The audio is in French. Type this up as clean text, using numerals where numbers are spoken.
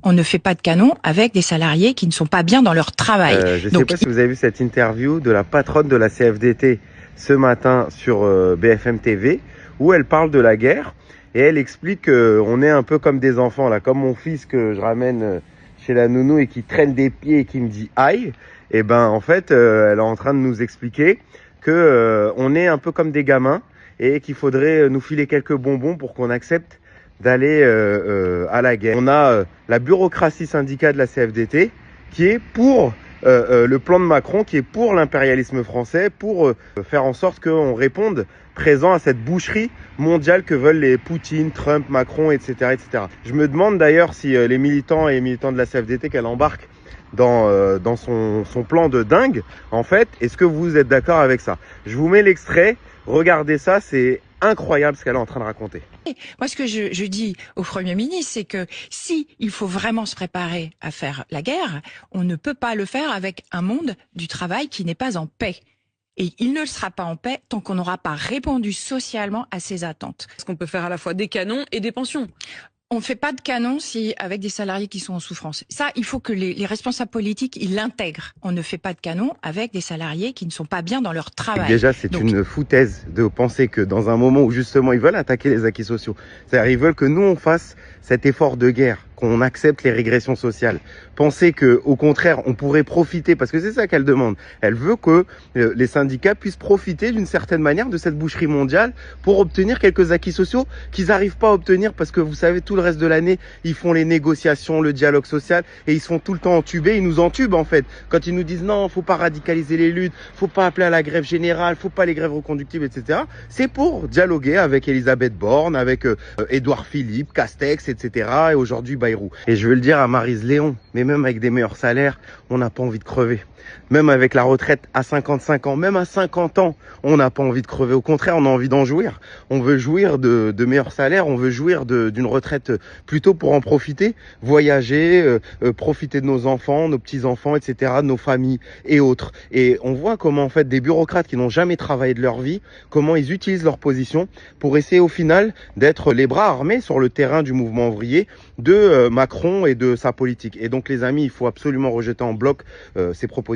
On ne fait pas de canon avec des salariés qui ne sont pas bien dans leur travail. Je ne sais pas si vous avez vu cette interview de la patronne de la CFDT ce matin sur BFM TV, où elle parle de la guerre et elle explique qu'on est un peu comme des enfants, là, comme mon fils que je ramène chez la nounou et qui traîne des pieds et qui me dit aïe. Et ben en fait, elle est en train de nous expliquer que on est un peu comme des gamins et qu'il faudrait nous filer quelques bonbons pour qu'on accepte d'aller à la guerre. On a la bureaucratie syndicale de la CFDT qui est pour le plan de Macron, qui est pour l'impérialisme français, pour faire en sorte qu'on réponde présent à cette boucherie mondiale que veulent les Poutine, Trump, Macron, etc. etc. Je me demande d'ailleurs si les militants et militants de la CFDT qu'elle embarque dans son plan de dingue, en fait, est-ce que vous êtes d'accord avec ça? Je vous mets l'extrait, regardez ça, c'est incroyable ce qu'elle est en train de raconter. Moi, ce que je dis au Premier ministre, c'est que si il faut vraiment se préparer à faire la guerre, on ne peut pas le faire avec un monde du travail qui n'est pas en paix. Et il ne sera pas en paix tant qu'on n'aura pas répondu socialement à ses attentes. Parce qu'on peut faire à la fois des canons et des pensions. On ne fait pas de canon avec des salariés qui sont en souffrance. Ça, il faut que les responsables politiques, ils l'intègrent. On ne fait pas de canon avec des salariés qui ne sont pas bien dans leur travail. Déjà, c'est une foutaise de penser que dans un moment où justement ils veulent attaquer les acquis sociaux, c'est-à-dire ils veulent que nous on fasse cet effort de guerre, qu'on accepte les régressions sociales. Penser que, au contraire, on pourrait profiter, parce que c'est ça qu'elle demande. Elle veut que les syndicats puissent profiter d'une certaine manière de cette boucherie mondiale pour obtenir quelques acquis sociaux qu'ils n'arrivent pas à obtenir parce que vous savez, tout le reste de l'année, ils font les négociations, le dialogue social et ils sont tout le temps entubés. Ils nous entubent en fait. Quand ils nous disent non, faut pas radicaliser les luttes, faut pas appeler à la grève générale, faut pas les grèves reconductibles, etc. C'est pour dialoguer avec Elisabeth Borne, avec Édouard Philippe, Castex, etc. Et aujourd'hui Bayrou. Et je veux le dire à Maryse Léon, mais même avec des meilleurs salaires, on n'a pas envie de crever. Même avec la retraite à 55 ans, même à 50 ans, on n'a pas envie de crever. Au contraire, on a envie d'en jouir. On veut jouir de meilleurs salaires, on veut jouir d'une retraite plutôt pour en profiter, voyager, profiter de nos enfants, nos petits-enfants, etc., de nos familles et autres. Et on voit comment, en fait, des bureaucrates qui n'ont jamais travaillé de leur vie, comment ils utilisent leur position pour essayer au final d'être les bras armés sur le terrain du mouvement ouvrier de Macron et de sa politique. Et donc, les amis, il faut absolument rejeter en bloc ces propositions.